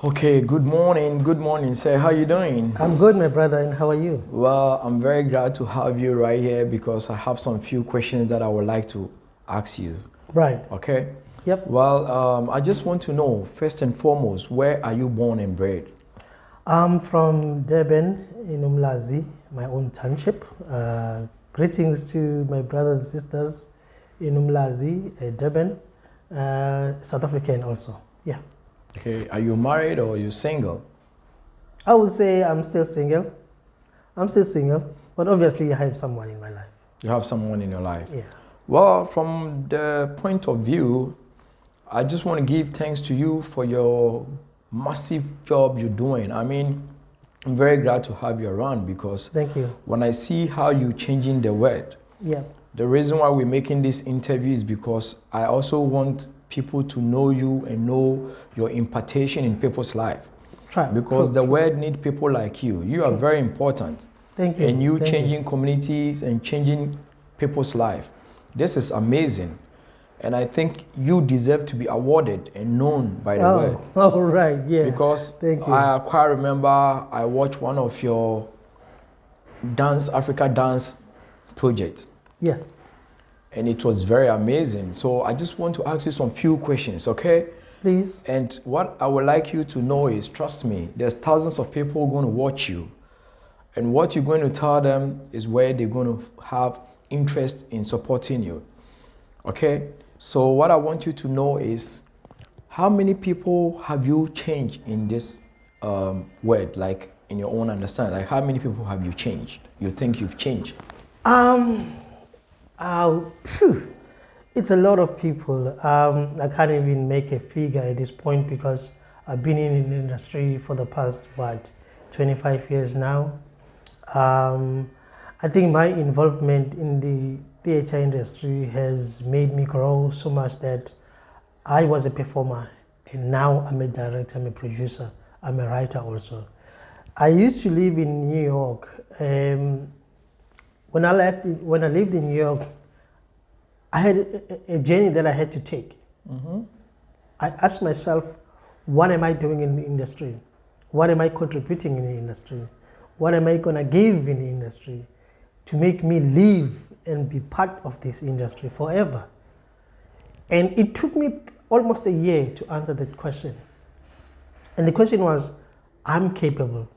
Okay, good morning. Good morning, sir. How you doing? I'm good, my brother, and how are you? Well, I'm very glad to have you right here because I have some few questions that I would like to ask you. Right. Okay? Yep. Well, I just want to know, first and foremost, where are you born and bred? I'm from Durban in Umlazi, my own township. Greetings to my brothers and sisters in Umlazi, Durban, South African also. Yeah. Okay, are you married or are you single? I would say I'm still single. I'm still single, but obviously I have someone in my life. You have someone in your life? Yeah. Well, from the point of view, I just want to give thanks to you for your massive job you're doing. I mean, I'm very glad to have you around because Thank you. when I see how you're changing the world, Yeah. the reason why we're making this interview is because I also want people to know you and know your impartation in people's life. Try. Because True, the true. world needs people like you. You are True. very important. Thank you. And you Thank changing communities and changing people's life. This is amazing. And I think you deserve to be awarded and known by the world. Oh, all right. Yeah. Because Thank you. I quite remember I watched one of your Africa dance projects. Yeah. And it was very amazing. So I just want to ask you some few questions, okay? Please. And what I would like you to know is, trust me, there's thousands of people going to watch you. And what you're going to tell them is where they're going to have interest in supporting you. Okay? So what I want you to know is, how many people have you changed in this word, like in your own understanding? Like how many people have you changed? You think you've changed? Phew, it's a lot of people. I can't even make a figure at this point because I've been in the industry for the past, 25 years now. I think my involvement in the theater industry has made me grow so much that I was a performer and now I'm a director, I'm a producer, I'm a writer also. I used to live in New York. When I lived in New York, I had a journey that I had to take. Mm-hmm. I asked myself, what am I doing in the industry? What am I contributing in the industry? What am I going to give in the industry to make me live and be part of this industry forever? And it took me almost a year to answer that question. And the question was, I'm capable,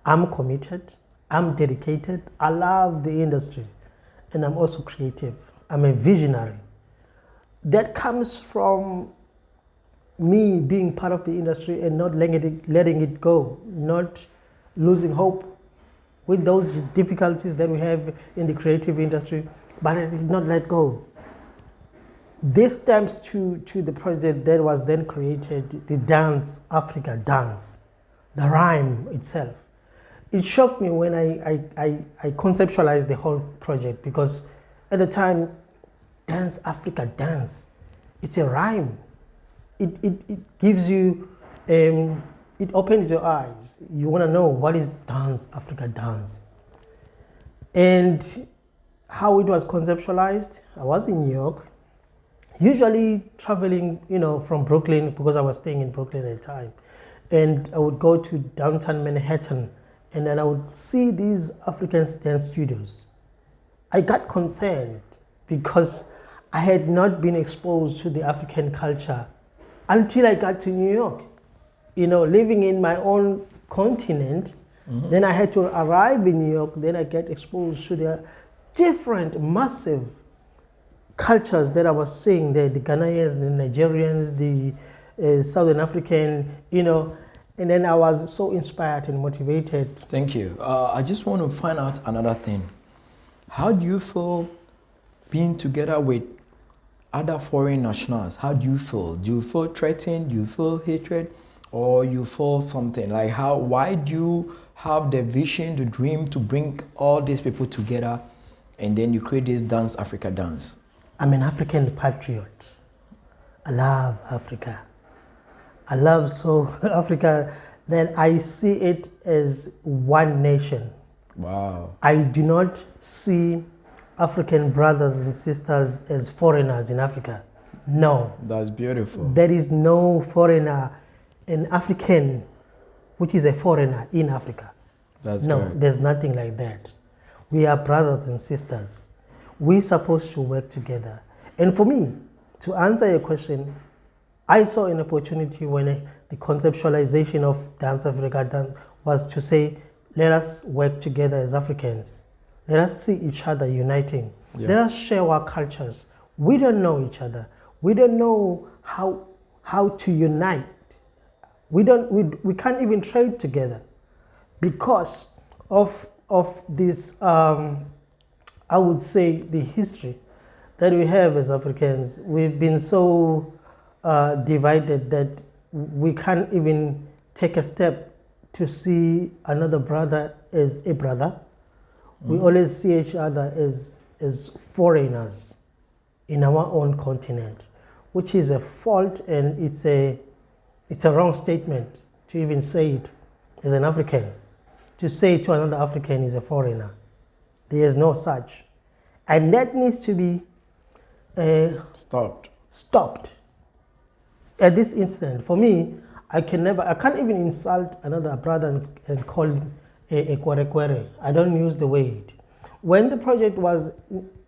I'm committed, I'm dedicated, I love the industry, and I'm also creative. I'm a visionary. That comes from me being part of the industry and not letting it go, not losing hope with those difficulties that we have in the creative industry, but I did not let go. This stems to the project that was then created, the Dance Africa Dance, the rhyme itself. It shocked me when I conceptualized the whole project because at the time, Dance Africa Dance, it's a rhyme. It gives you, it opens your eyes. You want to know what is Dance Africa Dance. And how it was conceptualized, I was in New York, usually traveling, from Brooklyn because I was staying in Brooklyn at the time. And I would go to downtown Manhattan and then I would see these African dance studios. I got concerned because I had not been exposed to the African culture until I got to New York. Living in my own continent, then I had to arrive in New York, then I get exposed to the different, massive cultures that I was seeing there, the Ghanaians, the Nigerians, the Southern African, and then I was so inspired and motivated. Thank you. I just want to find out another thing. How do you feel being together with other foreign nationals? How do you feel? Do you feel threatened? Do you feel hatred? Or you feel something? Like why do you have the vision, the dream to bring all these people together and then you create this Dance Africa Dance? I'm an African patriot. I love Africa. I love Africa that I see it as one nation. Wow. I do not see African brothers and sisters as foreigners in Africa. No. That's beautiful. There is no foreigner an African which is a foreigner in Africa. That's no, great. there's nothing like that. We are brothers and sisters. We're supposed to work together. And for me, to answer your question, I saw an opportunity when the conceptualization of Dance Africa was to say, let us work together as Africans. Let us see each other uniting. Yeah. Let us share our cultures. We don't know each other. We don't know how to unite. We can't even trade together because of this, I would say, the history that we have as Africans. We've been so divided that we can't even take a step to see another brother as a brother. We always see each other as foreigners in our own continent, which is a fault, and it's a wrong statement to even say it as an African. To say to another African is a foreigner. There is no such. And that needs to be stopped. At this instant, for me, I can't even insult another brother and call him a kwere. I don't use the word. When the project was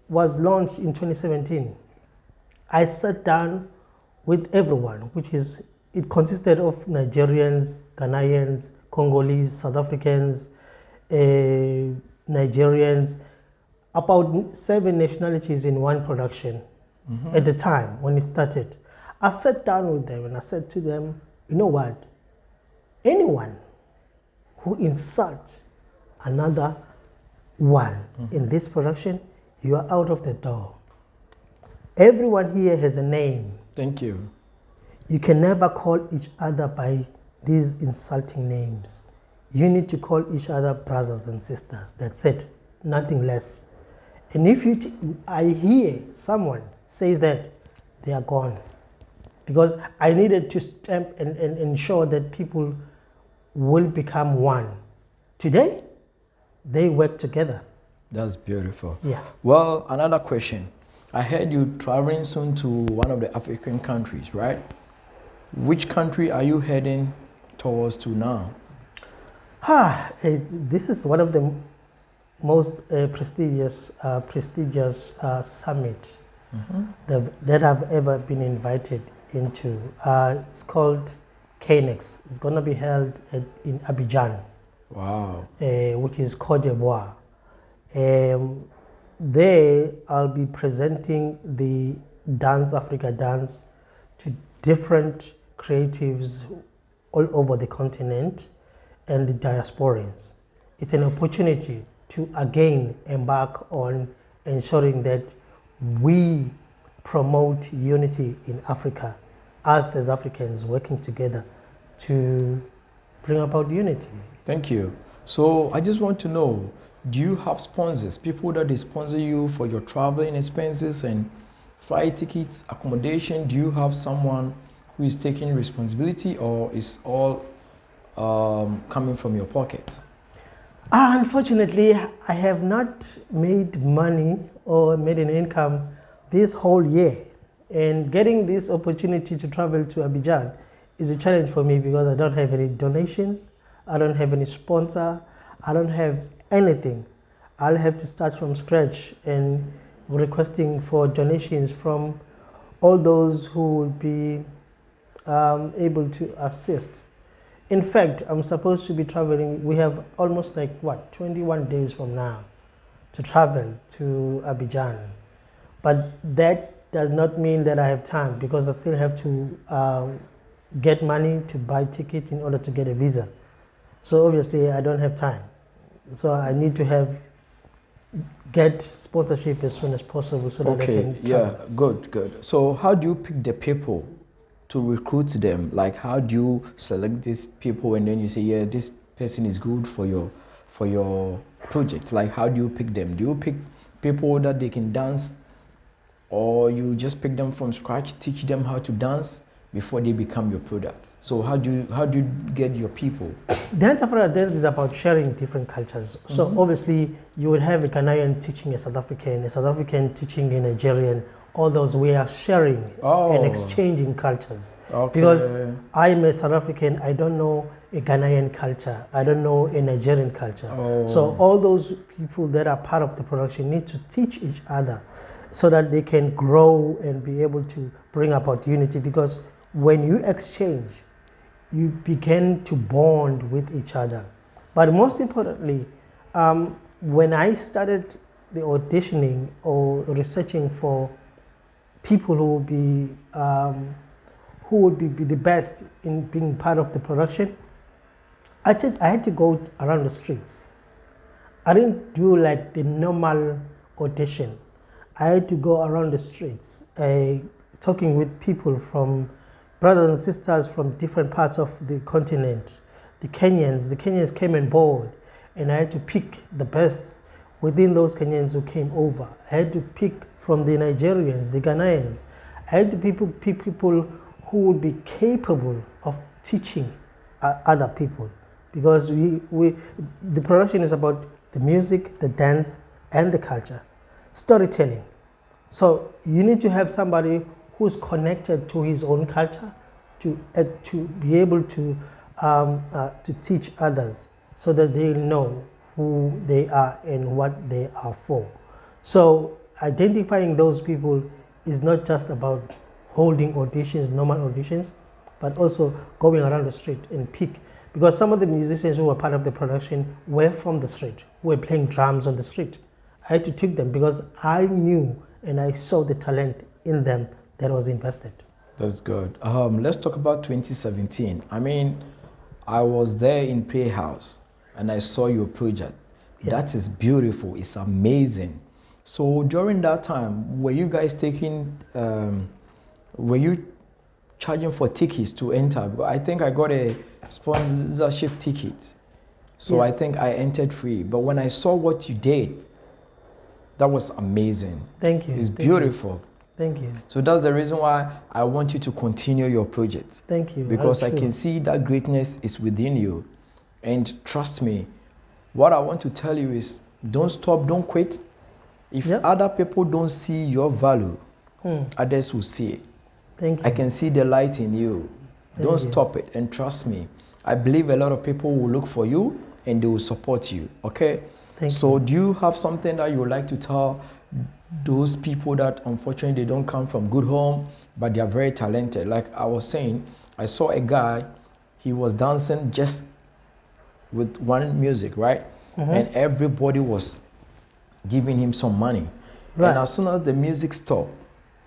launched in 2017, I sat down with everyone, it consisted of Nigerians, Ghanaians, Congolese, South Africans, Nigerians, about 7 nationalities in one production at the time when it started. I sat down with them and I said to them, you know what? Anyone who insults another one in this production, you are out of the door. Everyone here has a name. Thank you. You can never call each other by these insulting names. You need to call each other brothers and sisters. That's it. Nothing less. And if I hear someone says that, they are gone. Because I needed to stamp and ensure that people will become one. Today, they work together. That's beautiful. Yeah. Well, another question. I heard you traveling soon to one of the African countries, right? Which country are you heading towards to now? This is one of the most prestigious summit that I've ever been invited into. It's called KNEX. It's going to be held in Abidjan. Wow. Which is Côte d'Ivoire. There I'll be presenting the Dance Africa Dance to different creatives all over the continent and the diasporans. It's an opportunity to again embark on ensuring that we promote unity in Africa, us as Africans working together to bring about unity. Thank you. So I just want to know, do you have sponsors, people that they sponsor you for your traveling expenses and flight tickets, accommodation? Do you have someone who is taking responsibility, or is all coming from your pocket? Unfortunately, I have not made money or made an income this whole year. And getting this opportunity to travel to Abidjan is a challenge for me because I don't have any donations, I don't have any sponsor, I don't have anything. I'll have to start from scratch and requesting for donations from all those who will be able to assist. In fact, I'm supposed to be traveling. We have almost 21 days from now to travel to Abidjan. But that does not mean that I have time because I still have to get money to buy tickets in order to get a visa. So obviously I don't have time. So I need to get sponsorship as soon as possible so that I can travel. Yeah, good. So how do you pick the people to recruit them? Like, how do you select these people and then you say, yeah, this person is good for your project? Like, how do you pick them? Do you pick people that they can dance, or you just pick them from scratch, teach them how to dance before they become your product? So how do you get your people? Dance Africa Dance is about sharing different cultures. So obviously you would have a Ghanaian teaching a South African teaching a Nigerian, all those we are sharing and Oh, exchanging cultures. okay. Because I'm a South African, I don't know a Ghanaian culture, I don't know a Nigerian culture. So Oh, all those people that are part of the production need to teach each other so that they can grow and be able to bring about unity. Because when you exchange, you begin to bond with each other. But most importantly, when I started the auditioning or researching for people who would be the best in being part of the production, I had to go around the streets. I didn't do like the normal audition. I had to go around the streets, talking with people from brothers and sisters from different parts of the continent. The Kenyans came on board, and I had to pick the best within those Kenyans who came over. I had to pick from the Nigerians, the Ghanaians. I had to pick people who would be capable of teaching other people, because the production is about the music, the dance, and the culture, storytelling. So you need to have somebody who's connected to his own culture to be able to teach others so that they know who they are and what they are for. So identifying those people is not just about holding auditions, normal auditions, but also going around the street and pick. Because some of the musicians who were part of the production were from the street, who were playing drums on the street. I had to take them because I knew and I saw the talent in them that was invested. that's good. Let's talk about 2017. I mean, I was there in Playhouse and I saw your project. Yeah. That is beautiful. It's amazing. So during that time, were you guys were you charging for tickets to enter? Because I think I got a sponsorship ticket. So Yeah. I think I entered free. But when I saw what you did, that was amazing. Thank you. It's Thank beautiful. You. Thank you. So that's the reason why I want you to continue your project. Thank you. Because I True. can see that greatness is within you. And trust me, what I want to tell you is don't stop, don't quit. If Yep. other people don't see your value, others will see it. Thank you. I can see the light in you. Don't Thank you. stop it, and trust me. I believe a lot of people will look for you and they will support you. Okay? Thank So you. do you have something that you would like to tell those people that unfortunately they don't come from good home, but they are very talented? Like I was saying, I saw a guy, he was dancing just with one music, right? And everybody was giving him some money. Right. And as soon as the music stopped,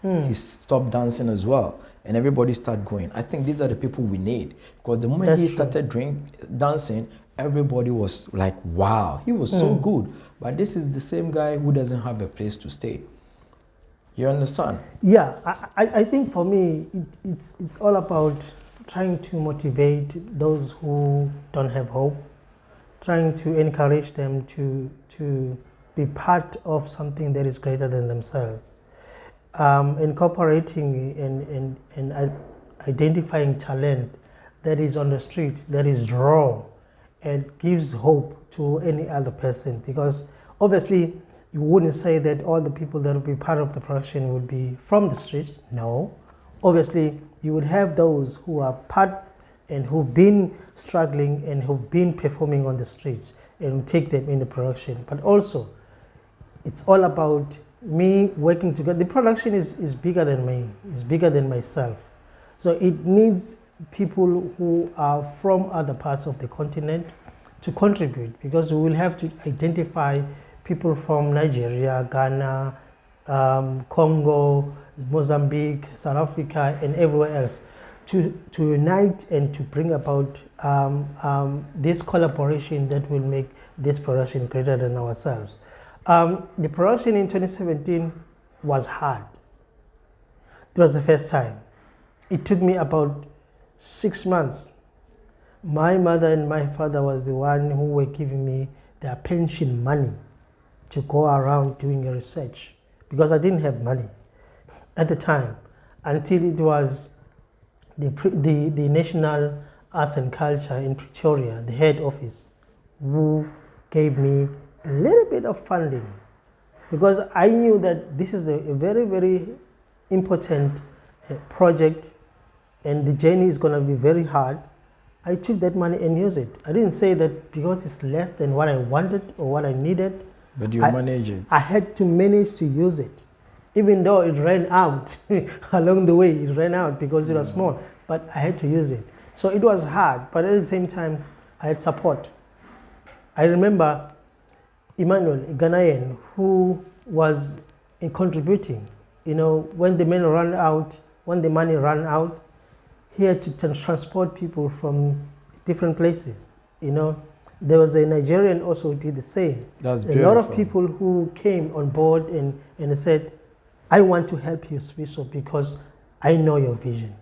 he stopped dancing as well. And everybody started going. I think these are the people we need. Because the moment That's he true. started dancing, everybody was like, wow, he was so good. But this is the same guy who doesn't have a place to stay. You understand? Yeah, I think for me, it's all about trying to motivate those who don't have hope, trying to encourage them to be part of something that is greater than themselves. Incorporating and identifying talent that is on the street, that is raw, and gives hope to any other person. Because obviously, you wouldn't say that all the people that will be part of the production would be from the street. No. Obviously, you would have those who are part and who've been struggling and who've been performing on the streets, and take them in the production. But also, it's all about me working together. The production is bigger than me, it's bigger than myself. So it needs people who are from other parts of the continent to contribute, because we will have to identify people from Nigeria, Ghana, Congo, Mozambique, South Africa, and everywhere else to unite and to bring about this collaboration that will make this production greater than ourselves. The production in 2017 was hard. It was the first time. It took me about 6 months. My mother and my father was the one who were giving me their pension money to go around doing research, because I didn't have money at the time, until it was the National Arts and Culture in Pretoria, the head office, who gave me a little bit of funding, because I knew that this is a very, very important project and the journey is going to be very hard, I took that money and used it. I didn't say that because it's less than what I wanted or what I needed. But you manage it. I had to manage to use it. Even though it ran out along the way, it ran out because it was small, but I had to use it. So it was hard, but at the same time, I had support. I remember Emmanuel, a Ghanaian, who was contributing. You know, when the money ran out, he had to transport people from different places. You know, there was a Nigerian also who did the same. That's a lot of people who came on board and said, I want to help you, Sifiso, because I know your vision.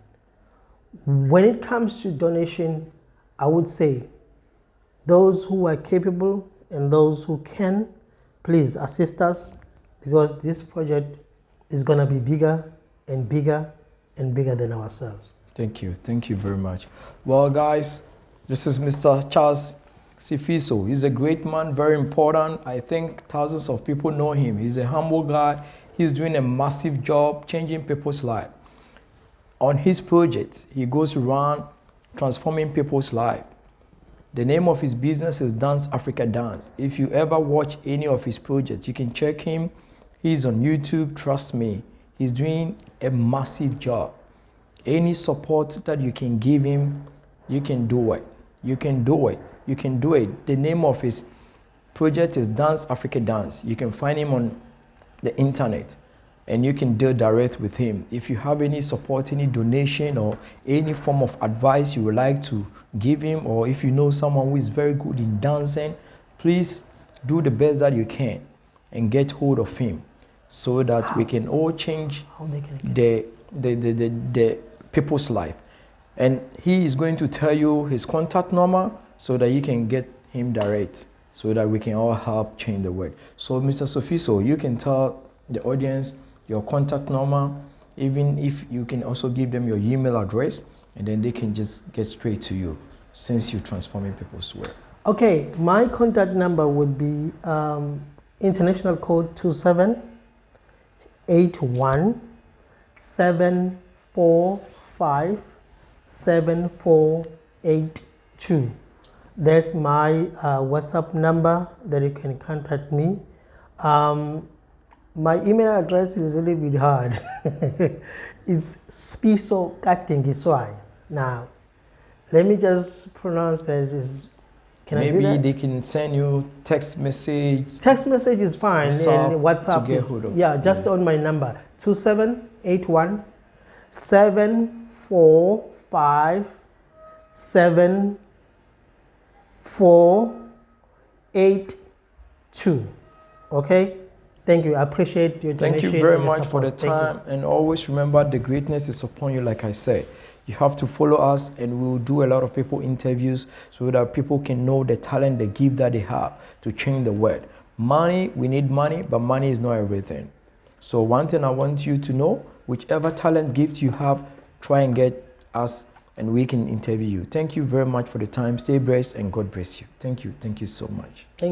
When it comes to donation, I would say those who are capable and those who can, please assist us, because this project is going to be bigger and bigger and bigger than ourselves. Thank you. Thank you very much. Well, guys, this is Mr. Charles Sifiso. He's a great man, very important. I think thousands of people know him. He's a humble guy. He's doing a massive job changing people's lives. On his project, he goes around transforming people's lives. The name of his business is Dance Africa Dance. If you ever watch any of his projects, you can check him. He's on YouTube, trust me. He's doing a massive job. Any support that you can give him, you can do it. You can do it. You can do it. The name of his project is Dance Africa Dance. You can find him on the internet and you can deal direct with him. If you have any support, any donation or any form of advice you would like to give him, or if you know someone who is very good in dancing, please do the best that you can and get hold of him so that we can all change the people's life. And he is going to tell you his contact number so that you can get him direct, so that we can all help change the world. So Mr. Sifiso, you can tell the audience your contact number, even if you can also give them your email address, and then they can just get straight to you since you're transforming people's world. Okay, my contact number would be international code 2781745748. That's my WhatsApp number that you can contact me. My email address is a little bit hard. It's Sifiso Katengiswai. Now, let me just pronounce that. Maybe they can send you text message. Text message is fine, and WhatsApp is just on my number 2781 7457482. Okay. Thank you. I appreciate your donation. Thank you very much for the time. And always remember, the greatness is upon you, like I said. You have to follow us, and we'll do a lot of people interviews so that people can know the talent, the gift that they have to change the world. Money, we need money, but money is not everything. So one thing I want you to know, whichever talent, gift you have, try and get us and we can interview you. Thank you very much for the time. Stay blessed and God bless you. Thank you. Thank you so much. Thank you.